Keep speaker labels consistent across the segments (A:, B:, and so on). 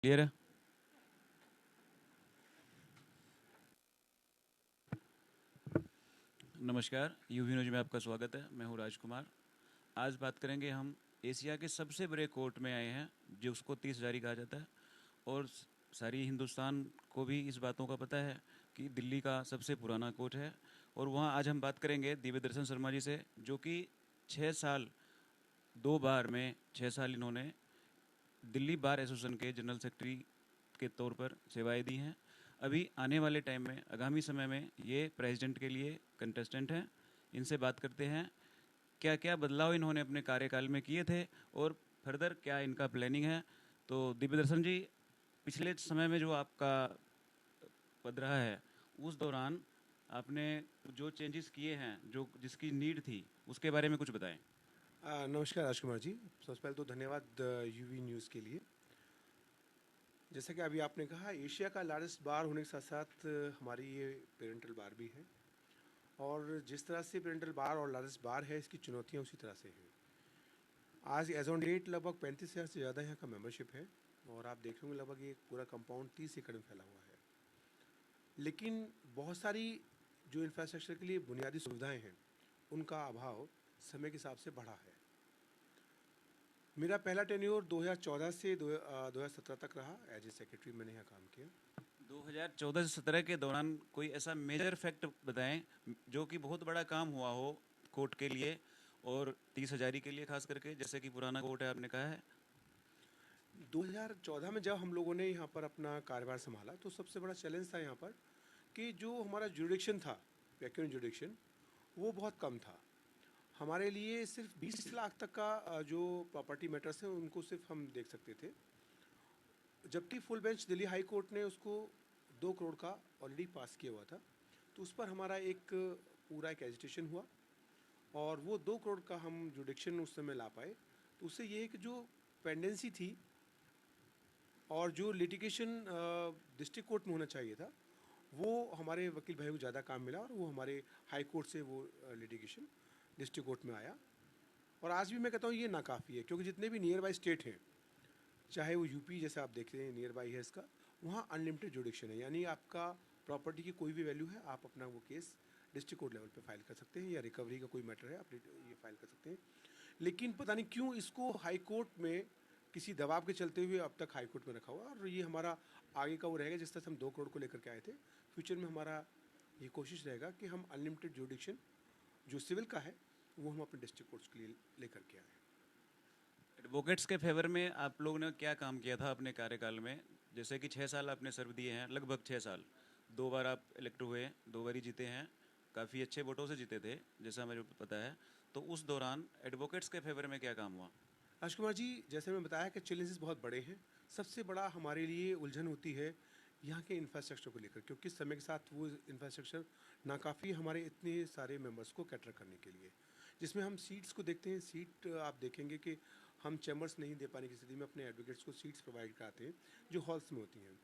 A: Clear है। नमस्कार, UV news में आपका स्वागत है। मैं हूँ राजकुमार। आज बात करेंगे हम एशिया के सबसे बड़े कोर्ट में आए हैं, जो उसको 30 हज़ारी कहा जाता है। और सारी हिंदुस्तान को भी इस बातों का पता है कि दिल्ली का सबसे पुराना कोर्ट है। और वहाँ आज हम बात करेंगे दिव्य दर्शन शर्मा जी से, जो कि 6 साल, 2 बार में 6 साल इन्होंने दिल्ली बार एसोसिएशन के जनरल सेक्रेटरी के तौर पर सेवाएं दी हैं। अभी आने वाले टाइम में, आगामी समय में, ये प्रेसिडेंट के लिए कंटेस्टेंट हैं। इनसे बात करते हैं क्या क्या बदलाव इन्होंने अपने कार्यकाल में किए थे और फर्दर क्या इनका प्लानिंग है। तो दिव्य दर्शन जी, पिछले समय में जो आपका पद रहा है, उस दौरान आपने जो चेंजेस किए हैं, जो जिसकी नीड थी, उसके बारे में कुछ बताएं।
B: नमस्कार राजकुमार जी। सबसे पहले तो धन्यवाद यूवी न्यूज़ के लिए। जैसा कि अभी आपने कहा, एशिया का लार्जेस्ट बार होने के साथ साथ हमारी ये पेरेंटल बार भी है। और जिस तरह से पेरेंटल बार और लार्जेस्ट बार है, इसकी चुनौतियाँ उसी तरह से हैं। आज एज ऑन डेट लगभग 35,000 से ज़्यादा यहाँ का मेंबरशिप है। और आप देख रहे होंगे लगभग ये पूरा कंपाउंड 30 एकड़ में फैला हुआ है। लेकिन बहुत सारी जो इंफ्रास्ट्रक्चर के लिए बुनियादी सुविधाएं हैं, उनका अभाव समय के हिसाब से बढ़ा है। मेरा पहला टेन्योर 2014 से 2017 तक रहा। एज ए सेक्रेटरी मैंने यहाँ काम किया।
A: 2014 से 17 के दौरान कोई ऐसा मेजर फैक्ट बताएं जो कि बहुत बड़ा काम हुआ हो कोर्ट के लिए, और 30 हज़ारी के लिए खास करके, जैसे कि पुराना कोर्ट है आपने कहा है।
B: 2014 में जब हम लोगों ने यहाँ पर अपना कार्यभार संभाला, तो सबसे बड़ा चैलेंज था यहाँ पर कि जो हमारा जुडिक्शन था, वैक्यूम जुडिक्शन, वो बहुत कम था। हमारे लिए सिर्फ 20 लाख तक का जो प्रॉपर्टी मैटर्स हैं, उनको सिर्फ हम देख सकते थे। जबकि full bench Delhi high court ने उसको 2 करोड़ का ऑलरेडी पास किया हुआ था। तो उस पर हमारा एक पूरा एक एजिटेशन हुआ, और वो 2 करोड़ का हम जुडिक्शन उस समय ला पाए। तो उससे ये है कि जो पेंडेंसी थी और जो लिटिगेशन डिस्ट्रिक्ट कोर्ट में होना चाहिए था, वो हमारे वकील भाई को ज़्यादा काम मिला, और वो हमारे हाई कोर्ट से वो लिटिगेशन डिस्ट्रिक्ट कोर्ट में आया। और आज भी मैं कहता हूँ ये नाकाफ़ी है, क्योंकि जितने भी नियर बाई स्टेट हैं, चाहे वो यूपी जैसे आप देखते हैं नियर बाई है इसका, वहाँ अनलिमिटेड जुडिक्शन है। यानी आपका प्रॉपर्टी की कोई भी वैल्यू है, आप अपना वो केस डिस्ट्रिक्ट कोर्ट लेवल पे फाइल कर सकते हैं, या रिकवरी का कोई मैटर है, आप ये फाइल कर सकते हैं। लेकिन पता नहीं क्यों इसको हाई कोर्ट में किसी दबाव के चलते हुए अब तक हाई कोर्ट में रखा हुआ है। और ये हमारा आगे का वो रहेगा, जिस तरह से हम 2 करोड़ को लेकर के आए थे, फ्यूचर में हमारा ये कोशिश रहेगा कि हम अनलिमिटेड जुडिक्शन जो सिविल का है, वो हम अपने डिस्ट्रिक्ट कोर्ट्स के लिए लेकर के आए।
A: एडवोकेट्स के फेवर में आप लोगों ने क्या काम किया था अपने कार्यकाल में? जैसे कि 6 साल आपने सर्व दिए हैं, लगभग 6 साल। 2 बार आप इलेक्ट हुए, 2 बार ही जीते हैं, काफ़ी अच्छे वोटों से जीते थे, जैसा मुझे पता है। तो उस दौरान एडवोकेट्स के फेवर में क्या काम हुआ?
B: राजकुमार जी, जैसे मैं बताया कि चैलेंजेस बहुत बड़े हैं। सबसे बड़ा हमारे लिए उलझन होती है यहाँ के इंफ्रास्ट्रक्चर को लेकर, क्योंकि समय के साथ वो इंफ्रास्ट्रक्चर नाकाफ़ी हमारे इतने सारे मेंबर्स को कैटर करने के लिए। जिसमें हम सीट्स को देखते हैं, सीट आप देखेंगे कि हम चैम्बर्स नहीं दे पाने की स्थिति में अपने एडवोकेट्स को सीट्स प्रोवाइड कराते हैं, जो हॉल्स में होती हैं।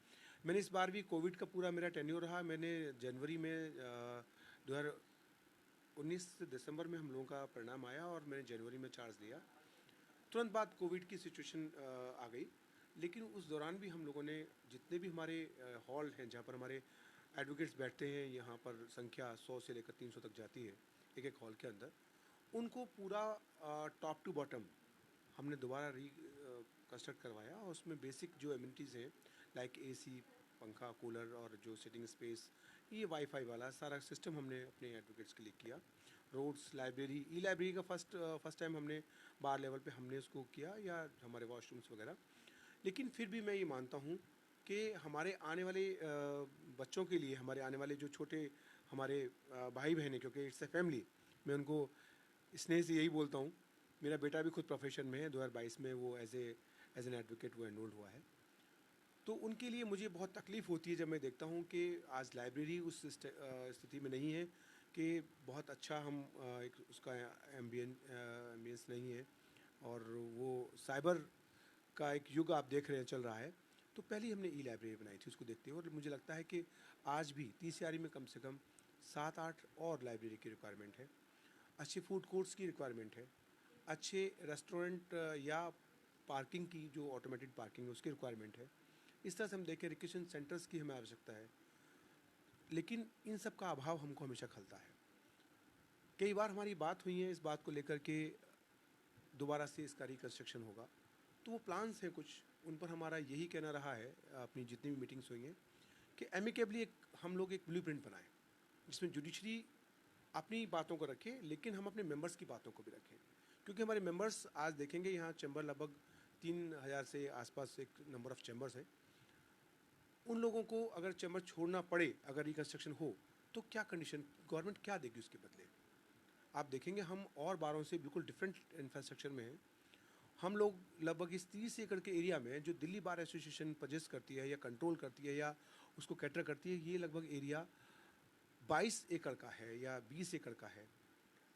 B: मैंने इस बार भी, कोविड का पूरा मेरा टेन्योर रहा, मैंने जनवरी में 2019 दिसंबर में हम लोगों का परिणाम आया, और मैंने जनवरी में चार्ज लिया। तुरंत बाद कोविड की सिचुएशन आ गई। लेकिन उस दौरान भी हम लोगों ने, जितने भी हमारे हॉल हैं जहाँ पर हमारे एडवोकेट्स बैठते हैं, यहाँ पर संख्या 100 से लेकर 300 तक जाती है एक एक हॉल के अंदर, उनको पूरा टॉप टू बॉटम हमने दोबारा री कंस्ट्रक्ट करवाया। और उसमें बेसिक जो एमिनिटीज़ हैं, लाइक एसी, पंखा, कूलर, और जो सिटिंग स्पेस, ये वाईफाई वाला सारा सिस्टम हमने अपने एडवोकेट्स के लिए किया। रोड्स, लाइब्रेरी, ई लाइब्रेरी का फर्स्ट टाइम हमने बार लेवल पे हमने उसको किया, या हमारे वॉशरूम्स वगैरह। लेकिन फिर भी मैं ये मानता हूँ कि हमारे आने वाले बच्चों के लिए, हमारे आने वाले जो छोटे हमारे भाई बहन हैं, क्योंकि इट्स ए फैमिली, मैं उनको स्नेह से यही बोलता हूँ। मेरा बेटा भी खुद प्रोफेशन में है, 2022 में वो एज एन एडवोकेट वो एनरोल्ड हुआ है। तो उनके लिए मुझे बहुत तकलीफ़ होती है जब मैं देखता हूँ कि आज लाइब्रेरी उस स्थिति में नहीं है कि बहुत अच्छा हम एक उसका एम्बियंस नहीं है। और वो साइबर का एक युग आप देख रहे हैं चल रहा है। तो पहले ही हमने ई लाइब्रेरी बनाई थी, उसको देखते हुए। और मुझे लगता है कि आज भी 30 यारी में कम से कम 7-8 और लाइब्रेरी की रिक्वायरमेंट है। अच्छे फूड कोर्ट्स की रिक्वायरमेंट है। अच्छे रेस्टोरेंट या पार्किंग की, जो ऑटोमेटेड पार्किंग है, उसकी रिक्वायरमेंट है। इस तरह से हम देखें रिक्रिएशन सेंटर्स की हमें आवश्यकता है, लेकिन इन सब का अभाव हमको हमेशा खलता है। कई बार हमारी बात हुई है इस बात को लेकर के दोबारा से इसका रिकन्स्ट्रक्शन होगा, तो वो प्लान्स हैं कुछ, उन पर हमारा यही कहना रहा है अपनी जितनी भी मीटिंग्स हुई हैं कि एमिकेबली हम लोग एक ब्लूप्रिंट बनाएं जिसमें जुडिशरी अपनी बातों को रखें, लेकिन हम अपने मेंबर्स की बातों को भी रखें, क्योंकि हमारे मेंबर्स आज देखेंगे यहाँ चैम्बर लगभग 3000 से आसपास एक नंबर ऑफ़ चैम्बर्स हैं। उन लोगों को अगर चैम्बर छोड़ना पड़े, अगर रिकन्स्ट्रक्शन हो, तो क्या कंडीशन गवर्नमेंट क्या देगी उसके बदले? आप देखेंगे हम और बारों से बिल्कुल डिफरेंट इंफ्रास्ट्रक्चर में हैं। हम लोग लगभग इस 30 एकड़ के एरिया में जो दिल्ली बार एसोसिएशन पजेस्ट करती है या कंट्रोल करती है या उसको कैटर करती है, ये लगभग एरिया 22 एकड़ का है या 20 एकड़ का है,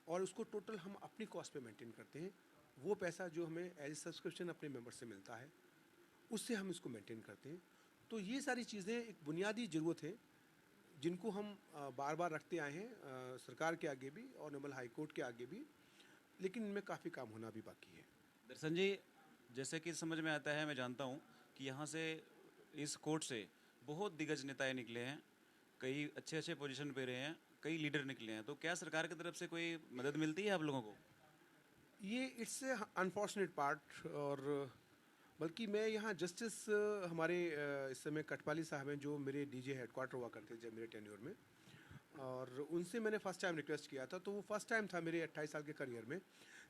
B: और उसको टोटल हम अपनी कॉस्ट पे मेंटेन करते हैं। वो पैसा जो हमें एज सब्सक्रिप्शन अपने मेंबर से मिलता है, उससे हम इसको मेंटेन करते हैं। तो ये सारी चीज़ें एक बुनियादी ज़रूरत है जिनको हम बार बार रखते आए हैं सरकार के आगे भी और ऑनरेबल हाई कोर्ट के आगे भी, लेकिन इनमें काफ़ी काम होना भी बाकी है।
A: दर्शन जी, जैसे कि समझ में आता है, मैं जानता हूँ कि यहाँ से इस कोर्ट से बहुत दिग्गज नेताएं निकले हैं, कई अच्छे अच्छे पोजीशन पे रहे हैं, कई लीडर निकले हैं। तो क्या सरकार की तरफ से कोई मदद मिलती है आप लोगों को?
B: ये इट्स ए अनफॉर्चुनेट पार्ट, और बल्कि मैं यहाँ जस्टिस हमारे इस समय कटपाली साहब हैं जो मेरे डीजे हेडक्वार्टर हुआ करते थे जब मेरे टेन्योर में, और उनसे मैंने फ़र्स्ट टाइम रिक्वेस्ट किया था। तो वो फर्स्ट टाइम था मेरे 28 साल के करियर में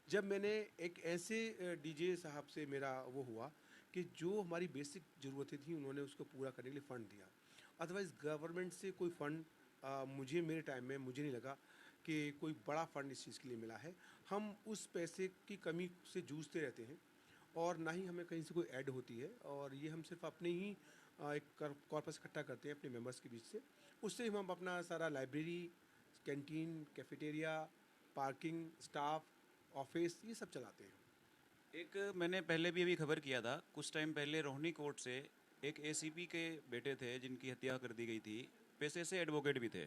B: जब मैंने एक ऐसे डीजे साहब से मेरा वो हुआ कि जो हमारी बेसिक ज़रूरतें थी उन्होंने उसको पूरा करने के लिए फ़ंड दिया। अदरवाइज़ गवर्नमेंट से कोई फ़ंड मुझे मेरे टाइम में मुझे नहीं लगा कि कोई बड़ा फ़ंड इस चीज़ के लिए मिला है। हम उस पैसे की कमी से जूझते रहते हैं और ना ही हमें कहीं से कोई ऐड होती है, और ये हम सिर्फ अपने ही एक कॉर्पस इकट्ठा करते हैं अपने मेंबर्स के बीच से। उससे हम अपना सारा library, canteen, cafeteria, parking, staff, office, ये सब चलाते हैं।
A: एक मैंने पहले भी अभी खबर किया था, कुछ टाइम पहले रोहिणी कोर्ट से एक एसीपी के बेटे थे जिनकी हत्या कर दी गई थी, पेशे से एडवोकेट भी थे।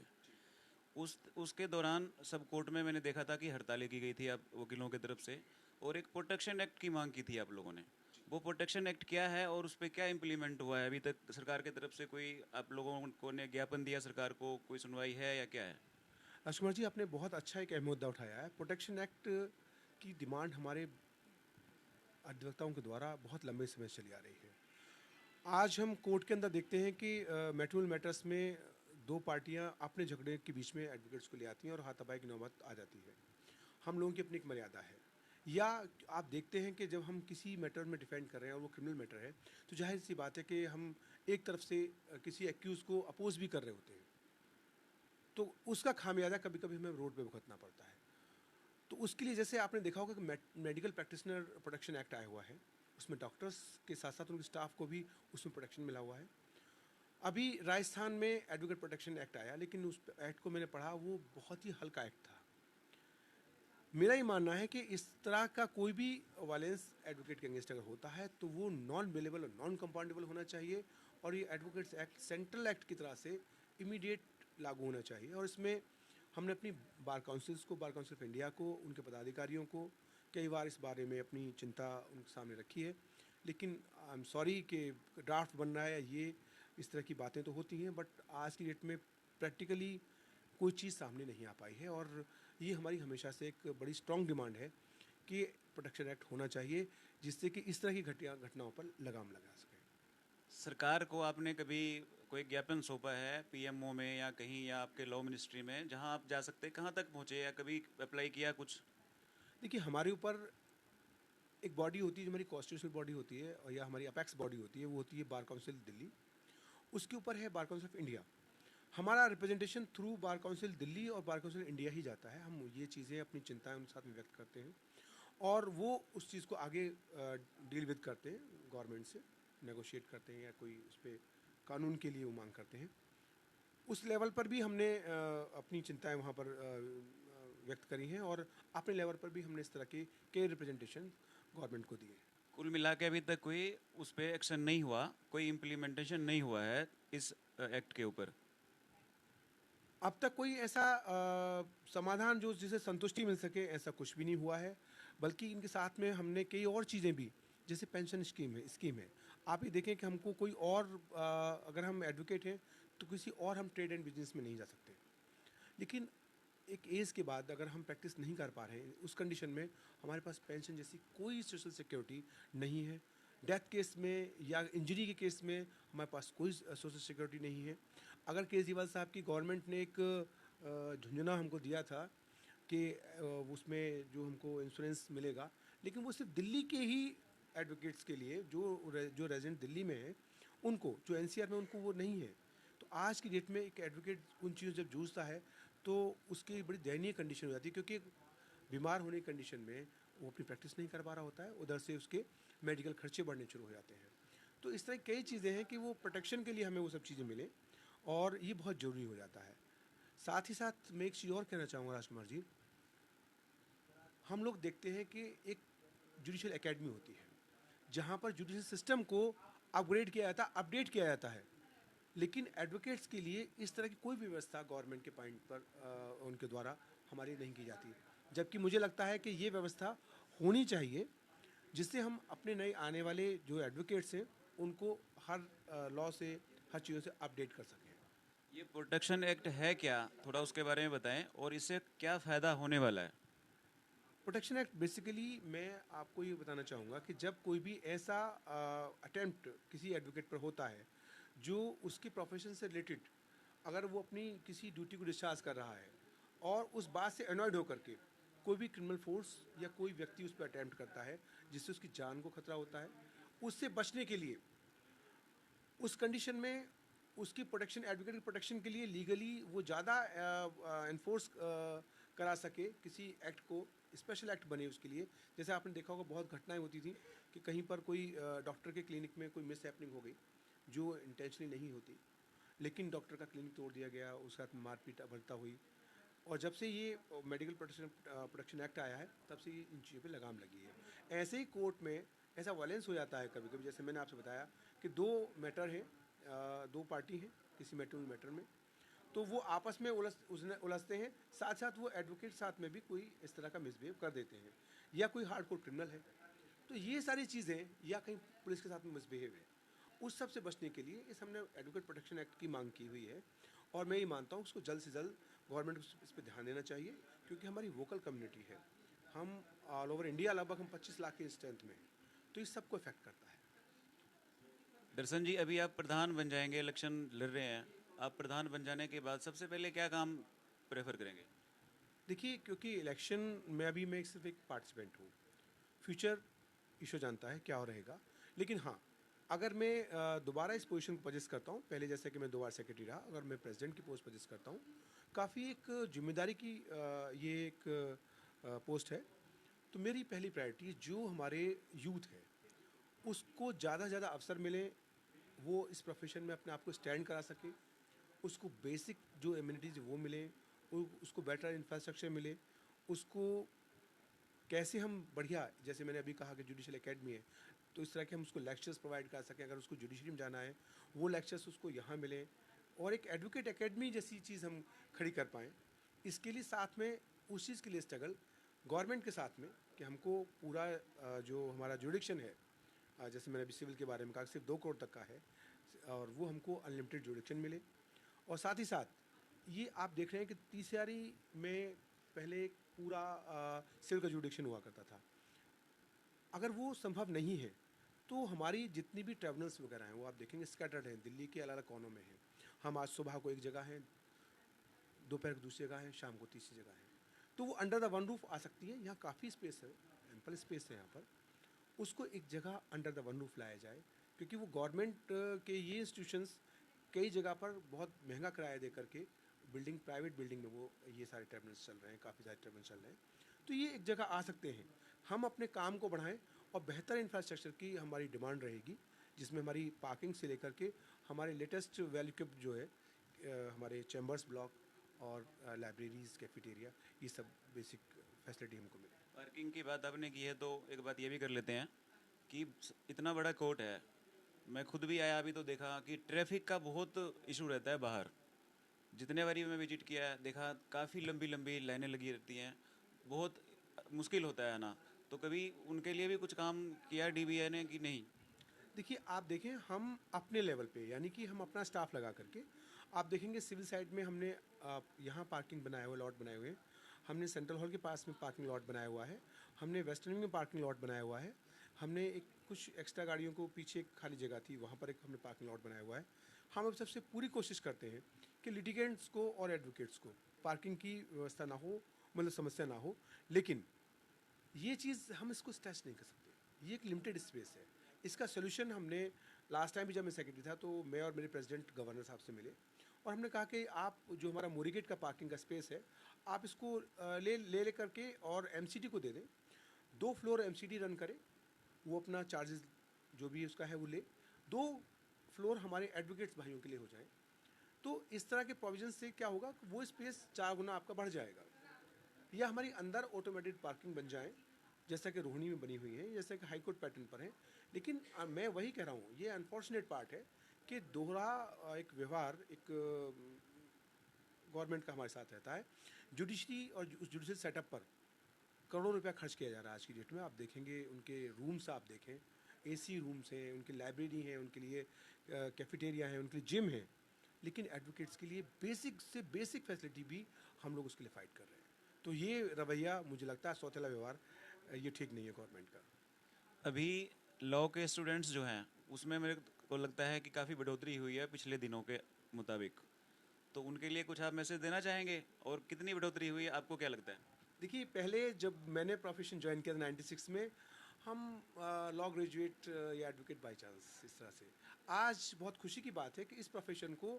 A: उसके दौरान सब कोर्ट में मैंने देखा था कि हड़तालें की गई थी आप वकीलों की तरफ से, और एक प्रोटेक्शन एक्ट की मांग की थी आप लोगों ने। वो प्रोटेक्शन एक्ट क्या है और उस पर क्या इम्प्लीमेंट हुआ है? अभी तक सरकार की तरफ से कोई आप लोगों को ने ज्ञापन दिया सरकार को, कोई सुनवाई है या क्या है?
B: राजकुमार जी, आपने बहुत अच्छा एक अहम मुद्दा उठाया है। प्रोटेक्शन एक्ट की डिमांड हमारे अधिवक्ताओं के द्वारा बहुत लंबे समय से चली आ रही है। आज हम कोर्ट के अंदर देखते हैं कि मैट्रिमोनियल मैटर्स में दो पार्टियां अपने झगड़े के बीच में एडवोकेट्स को ले आती हैं और हाथापाई की नौबत आ जाती है। हम लोगों की अपनी एक मर्यादा है। या आप देखते हैं कि जब हम किसी मैटर में डिफेंड कर रहे हैं और वो क्रिमिनल मैटर है, तो जाहिर सी बात है कि हम एक तरफ से किसी एक्यूज़ को अपोज भी कर रहे होते हैं, तो उसका खामियाजा कभी कभी हमें रोड पे भुगतना पड़ता है। तो उसके लिए जैसे आपने देखा होगा कि मेडिकल प्रैक्टिशनर प्रोटेक्शन एक्ट आया हुआ है, उसमें डॉक्टर्स के साथ साथ उनके स्टाफ को भी उसमें प्रोटेक्शन मिला हुआ है। अभी राजस्थान में एडवोकेट प्रोटेक्शन एक्ट आया, लेकिन उस एक्ट को मैंने पढ़ा, वो बहुत ही हल्का एक्ट था। मेरा ये मानना है कि इस तरह का कोई भी वायलेंस एडवोकेट के अगेंस्ट अगर होता है तो वो नॉन बेलेबल और नॉन कंपाउंडेबल होना चाहिए, और ये एडवोकेट्स एक्ट सेंट्रल एक्ट की तरह से इमीडिएट लागू होना चाहिए। और इसमें हमने अपनी बार काउंसिल्स को, बार काउंसिल ऑफ इंडिया को, उनके पदाधिकारियों को कई बार इस बारे में अपनी चिंता उनके सामने रखी है, लेकिन आई एम सॉरी कि ड्राफ्ट बन रहा है, ये इस तरह की बातें तो होती हैं, बट आज की डेट में प्रैक्टिकली कोई चीज़ सामने नहीं आ पाई है। और ये हमारी हमेशा से एक बड़ी स्ट्रॉन्ग डिमांड है कि प्रोटेक्शन एक्ट होना चाहिए, जिससे कि इस तरह की घटनाओं पर लगाम लगा सके।
A: सरकार को आपने कभी कोई ज्ञापन सौंपा है पीएमओ में या कहीं, या आपके लॉ मिनिस्ट्री में, जहां आप जा सकते हैं, कहां तक पहुंचे, या कभी अप्लाई किया कुछ?
B: देखिए, हमारे ऊपर एक बॉडी होती है जो हमारी कॉन्स्टिट्यूशनल बॉडी होती है, और या हमारी अपेक्स बॉडी होती है, वो होती है बार काउंसिल दिल्ली। उसके ऊपर है बार काउंसिल ऑफ इंडिया। हमारा representation through bar council Delhi और बार काउंसिल इंडिया ही जाता है। हम ये चीज़ें, अपनी चिंताएं उनके साथ में व्यक्त करते हैं, और वो उस चीज़ को आगे डील विद करते हैं, गवर्नमेंट से नेगोशिएट करते हैं, या कोई उस पर कानून के लिए वो मांग करते हैं। उस लेवल पर भी हमने अपनी चिंताएं वहाँ पर व्यक्त करी हैं, और अपने लेवल पर भी हमने इस तरह के रिप्रेजेंटेशन गवर्नमेंट को दिए।
A: कुल मिला के अभी तक कोई उस पर एक्शन नहीं हुआ, कोई इम्प्लीमेंटेशन नहीं हुआ है इस एक्ट के ऊपर?
B: अब तक कोई ऐसा समाधान जो जिसे संतुष्टि मिल सके, ऐसा कुछ भी नहीं हुआ है। बल्कि इनके साथ में हमने कई और चीज़ें भी, जैसे पेंशन स्कीम है, आप ये देखें कि हमको कोई और अगर हम एडवोकेट हैं तो किसी और हम ट्रेड एंड बिजनेस में नहीं जा सकते। लेकिन एक एज के बाद अगर हम प्रैक्टिस नहीं कर पा रहे हैं, उस कंडीशन में हमारे पास पेंशन जैसी कोई सोशल सिक्योरिटी नहीं है। डेथ केस में या इंजरी के केस में हमारे पास कोई सोशल सिक्योरिटी नहीं है। अगर केजरीवाल साहब की गवर्नमेंट ने एक झुंझुना हमको दिया था कि उसमें जो हमको इंश्योरेंस मिलेगा, लेकिन वो सिर्फ दिल्ली के ही एडवोकेट्स के लिए जो रेजिडेंट दिल्ली में है उनको, जो एनसीआर में उनको वो नहीं है। तो आज की डेट में एक एडवोकेट उन चीज़ों जब जूझता है तो उसकी बड़ी दयनीय कंडीशन हो जाती है, क्योंकि बीमार होने की कंडीशन में वो अपनी प्रैक्टिस नहीं कर पा रहा होता है, उधर से उसके मेडिकल खर्चे बढ़ने शुरू हो जाते हैं। तो इस तरह कई चीज़ें हैं कि वो प्रोटेक्शन के लिए हमें वो सब चीज़ें मिले, और ये बहुत ज़रूरी हो जाता है। साथ ही साथ मैं एक चीज़ और कहना चाहूँगा राजकुमार जी, हम लोग देखते हैं कि एक जुडिशल एकेडमी होती है जहाँ पर जुडिशल सिस्टम को अपग्रेड किया जाता है, अपडेट किया जाता है, लेकिन एडवोकेट्स के लिए इस तरह की कोई भी व्यवस्था गवर्नमेंट के पॉइंट पर उनके द्वारा हमारी नहीं की जाती। जबकि मुझे लगता है कि ये व्यवस्था होनी चाहिए, जिससे हम अपने नए आने वाले जो एडवोकेट्स हैं उनको हर लॉ से, हर चीज़ों से अपडेट कर सकें।
A: ये प्रोटेक्शन एक्ट है क्या, थोड़ा उसके बारे में बताएं, और इससे क्या फ़ायदा होने वाला है?
B: प्रोटेक्शन एक्ट बेसिकली मैं आपको ये बताना चाहूँगा कि जब कोई भी ऐसा अटेम्प्ट किसी एडवोकेट पर होता है जो उसके प्रोफेशन से रिलेटेड, अगर वो अपनी किसी ड्यूटी को डिस्चार्ज कर रहा है और उस बात से अनॉयड होकर के कोई भी क्रिमिनल फोर्स या कोई व्यक्ति उस पर अटेम्प्ट करता है जिससे उसकी जान को खतरा होता है, उससे बचने के लिए उस कंडीशन में उसकी प्रोटेक्शन, एडवोकेट की प्रोटेक्शन के लिए लीगली वो ज़्यादा इन्फोर्स करा सके किसी एक्ट को, स्पेशल एक्ट बने उसके लिए। जैसे आपने देखा होगा बहुत घटनाएं होती थी कि कहीं पर कोई डॉक्टर के क्लिनिक में कोई मिस हैपनिंग हो गई जो इंटेंशनली नहीं होती, लेकिन डॉक्टर का क्लिनिक तोड़ दिया गया, उसके साथ मारपीट अभद्रता हुई। और जब से ये मेडिकल प्रोटेक्शन एक्ट आया है तब से ये इन चीज़ों पर लगाम लगी है। ऐसे ही कोर्ट में ऐसा वायलेंस हो जाता है कभी कभी, जैसे मैंने आपसे बताया कि दो मैटर हैं, दो पार्टी हैं किसी मैटर में, तो वो आपस में उलझते हैं, साथ साथ वो एडवोकेट साथ में भी कोई इस तरह का मिसबिहेव कर देते हैं, या कोई हार्डकोर क्रिमिनल है। तो ये सारी चीज़ें, या कहीं पुलिस के साथ में मिसबिहेव है, उस सब से बचने के लिए इस हमने एडवोकेट प्रोटेक्शन एक्ट की मांग की हुई है। और मैं ये मानता हूँ उसको जल्द से जल्द गवर्नमेंट को इस पर ध्यान देना चाहिए, क्योंकि हमारी वोकल कम्युनिटी है, हम ऑल ओवर इंडिया लगभग हम 25 लाख की स्ट्रेंथ में, तो इस सबको इफेक्ट करता है।
A: दर्शन जी, अभी आप प्रधान बन जाएंगे, इलेक्शन लड़ रहे हैं, आप प्रधान बन जाने के बाद सबसे पहले क्या काम प्रेफर करेंगे?
B: देखिए, क्योंकि इलेक्शन में अभी मैं सिर्फ एक पार्टिसिपेंट हूँ, फ्यूचर ईश्वर जानता है क्या हो रहेगा। लेकिन हाँ, अगर मैं दोबारा इस पोजीशन को पजेस्ट करता हूँ, पहले जैसे कि मैं 2 बार सेक्रेटरी रहा, अगर मैं प्रेसिडेंट की पोस्ट पजेस्ट करता हूँ, काफ़ी एक जिम्मेदारी की ये एक पोस्ट है। तो मेरी पहली प्रायोरिटी जो हमारे यूथ है उसको ज़्यादा से ज़्यादा अवसर मिले, वो इस प्रोफेशन में अपने आप को स्टैंड करा सके, उसको बेसिक जो एमिनिटीज़ वो मिले, उसको बेटर इंफ्रास्ट्रक्चर मिले, उसको कैसे हम बढ़िया, जैसे मैंने अभी कहा कि जुडिशल एकेडमी है, तो इस तरह के हम उसको लेक्चर्स प्रोवाइड कर सकें, अगर उसको जुडिशरी में जाना है वो लेक्चर्स उसको यहाँ मिले, और एक एडवोकेट एकेडमी जैसी चीज़ हम खड़ी कर पाएँ। इसके लिए साथ में उस चीज़ के लिए स्ट्रगल गवर्नमेंट के साथ में कि हमको पूरा जो हमारा जुडिक्शन है, जैसे मैंने अभी सिविल के बारे में कहा, सिर्फ 2 करोड़ तक का है, और वो हमको अनलिमिटेड जुडिक्शन मिले। और साथ ही साथ ये आप देख रहे हैं कि तीसरी में पहले एक पूरा सिविल का जुडिक्शन हुआ करता था, अगर वो संभव नहीं है तो हमारी जितनी भी ट्रिब्यूनल्स वगैरह हैं वो आप देखेंगे स्कैटर्ड हैं, दिल्ली के अलग अलग कोनों में हैं। हम आज सुबह को एक जगह हैं, दोपहर को दूसरी जगह है, शाम को तीसरी जगह है, तो वो अंडर द वन रूफ आ सकती है। यहाँ काफ़ी स्पेस है, एम्पल स्पेस है यहाँ पर, उसको एक जगह अंडर द वन रूफ लाया जाए, क्योंकि वो गवर्नमेंट के ये इंस्टीट्यूशंस कई जगह पर बहुत महंगा किराया दे करके बिल्डिंग, प्राइवेट बिल्डिंग में वो ये सारे ट्रिब्यूनल्स चल रहे हैं, काफ़ी सारे ट्रिब्यूनल्स चल रहे हैं। तो ये एक जगह आ सकते हैं, हम अपने काम को बढ़ाएं, और बेहतर इंफ्रास्ट्रक्चर की हमारी डिमांड रहेगी, जिसमें हमारी पार्किंग से लेकर के हमारे लेटेस्ट वैल्यू के जो है हमारे चैम्बर्स ब्लॉक और लाइब्रेरीज़, कैफेटेरिया, ये सब बेसिक फैसिलिटी हमको मिले।
A: पार्किंग की बात आपने की है तो एक बात ये भी कर लेते हैं कि इतना बड़ा कोर्ट है, मैं खुद भी आया अभी तो देखा कि ट्रैफिक का बहुत इशू रहता है बाहर। जितने बारी मैं विजिट किया है देखा काफ़ी लंबी लंबी लाइनें लगी रहती हैं, बहुत मुश्किल होता है आना। तो कभी उनके लिए भी कुछ काम किया डीबीआई ने कि नहीं?
B: देखिए, आप देखें हम अपने लेवल पे, यानी कि हम अपना स्टाफ लगा करके, आप देखेंगे सिविल साइड में हमने यहाँ पार्किंग बनाए हुए लॉट बनाए हुए हैं, हमने सेंट्रल हॉल के पास में पार्किंग लॉट बनाया हुआ है, हमने वेस्टर्न में पार्किंग लॉट बनाया हुआ है, हमने एक कुछ एक्स्ट्रा गाड़ियों को पीछे एक खाली जगह थी वहाँ पर एक हमने पार्किंग लॉट बनाया हुआ है। हम अब सबसे पूरी कोशिश करते हैं कि लिटिगेंट्स को और एडवोकेट्स को पार्किंग की व्यवस्था ना हो, मतलब समस्या ना हो, लेकिन ये चीज़ हम इसको स्ट्रेच नहीं कर सकते, ये एक लिमिटेड स्पेस है। इसका सोल्यूशन हमने लास्ट टाइम भी जब मैं सेक्रेटरी था तो मैं और मेरे प्रेसिडेंट गवर्नर साहब से मिले और हमने कहा कि आप जो हमारा मोरीगेट का पार्किंग का स्पेस है, आप इसको ले करके और एमसीडी को दे दें, 2 फ्लोर एमसीडी रन करे, वो अपना चार्जेस जो भी उसका है वो ले, 2 फ्लोर हमारे एडवोकेट्स भाइयों के लिए हो जाए। तो इस तरह के प्रोविजन से क्या होगा कि वो स्पेस 4 गुना आपका बढ़ जाएगा, या हमारी अंदर ऑटोमेटेड पार्किंग बन जाए जैसा कि रोहिणी में बनी हुई है, जैसा कि हाईकोर्ट पैटर्न पर है। लेकिन मैं वही कह रहा हूँ, ये अनफॉर्चुनेट पार्ट है कि दोहरा एक व्यवहार एक गवर्नमेंट का हमारे साथ रहता है। जुडिशरी और उस जुडिशल सेटअप पर करोड़ों रुपया खर्च किया जा रहा है आज की डेट में। आप देखेंगे उनके रूम्स, आप देखें एसी रूम्स हैं, उनकी लाइब्रेरी है, उनके लिए कैफेटेरिया है, उनके लिए जिम है, लेकिन एडवोकेट्स के लिए बेसिक से बेसिक फैसिलिटी भी हम लोग उसके लिए फाइट कर रहे हैं। तो ये रवैया मुझे लगता है सौतेला व्यवहार ये ठीक नहीं है गवर्नमेंट का।
A: अभी लॉ के स्टूडेंट्स जो हैं उसमें मेरे को लगता है कि काफ़ी बढ़ोतरी हुई है पिछले दिनों के मुताबिक, तो उनके लिए कुछ आप मैसेज देना चाहेंगे और कितनी बढ़ोतरी हुई है, आपको क्या लगता है?
B: देखिए, पहले जब मैंने प्रोफेशन ज्वाइन किया था 96 में, हम लॉ ग्रेजुएट या एडवोकेट बाय चांस इस तरह से, आज बहुत खुशी की बात है कि इस प्रोफेशन को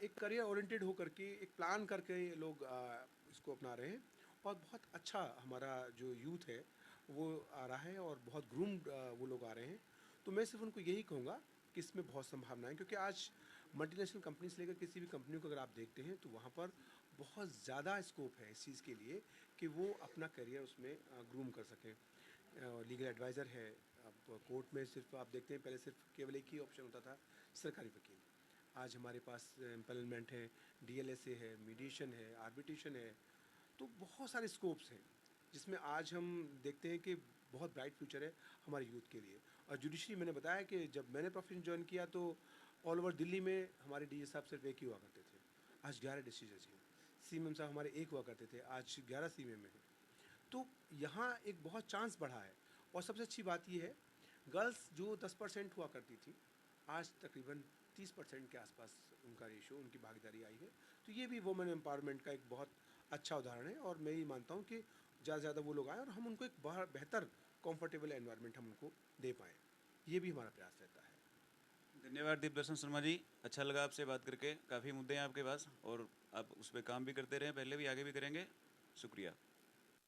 B: एक करियर ओरिएंटेड होकर के एक प्लान करके लोग इसको अपना रहे हैं और बहुत अच्छा हमारा जो यूथ है वो आ रहा है और बहुत ग्रूम्ड वो लोग आ रहे हैं। तो मैं सिर्फ उनको यही कहूँगा कि इसमें बहुत संभावनाएं, क्योंकि आज मल्टीनेशनल कंपनी से लेकर किसी भी कंपनी को अगर आप देखते हैं तो वहाँ पर बहुत ज़्यादा स्कोप है इस चीज़ के लिए कि वो अपना करियर उसमें ग्रूम कर सकें। लीगल एडवाइज़र है, अब कोर्ट में सिर्फ आप देखते हैं पहले सिर्फ केवल एक ही ऑप्शन होता था, सरकारी वकील। आज हमारे पास एम्पैनलमेंट है, डीएलएसए है, मीडिएशन है, आर्बिट्रेशन है, तो बहुत सारे स्कोप्स हैं जिसमें आज हम देखते हैं कि बहुत ब्राइट फ्यूचर है हमारे यूथ के लिए। और जुडिशरी, मैंने बताया कि जब मैंने प्रोफेशन ज्वाइन किया तो ऑल ओवर दिल्ली में हमारे डीए साहब सिर्फ एक ही हुआ करते थे, आज 11 डिस्ट्रिक्ट हैं। सीएमएम साहब हमारे एक हुआ करते थे, आज 11 सीएमएम हैं। तो यहाँ एक बहुत चांस बढ़ा है। और सबसे अच्छी बात यह है, गर्ल्स जो 10% हुआ करती थी, आज तकरीबन 30% के आसपास उनका रेशो, उनकी भागीदारी आई है। तो ये भी वुमेन एम्पावरमेंट का एक बहुत अच्छा उदाहरण है और मैं ये मानता हूँ कि ज़्यादा से ज़्यादा वो लोग आएँ और हम उनको एक बेहतर कंफर्टेबल एनवायरनमेंट हम उनको दे पाएँ, ये भी हमारा प्रयास रहता है।
A: धन्यवाद दीपदर्शन शर्मा जी, अच्छा लगा आपसे बात करके। काफ़ी मुद्दे हैं आपके पास और आप उस पर काम भी करते रहें, पहले भी आगे भी करेंगे। शुक्रिया।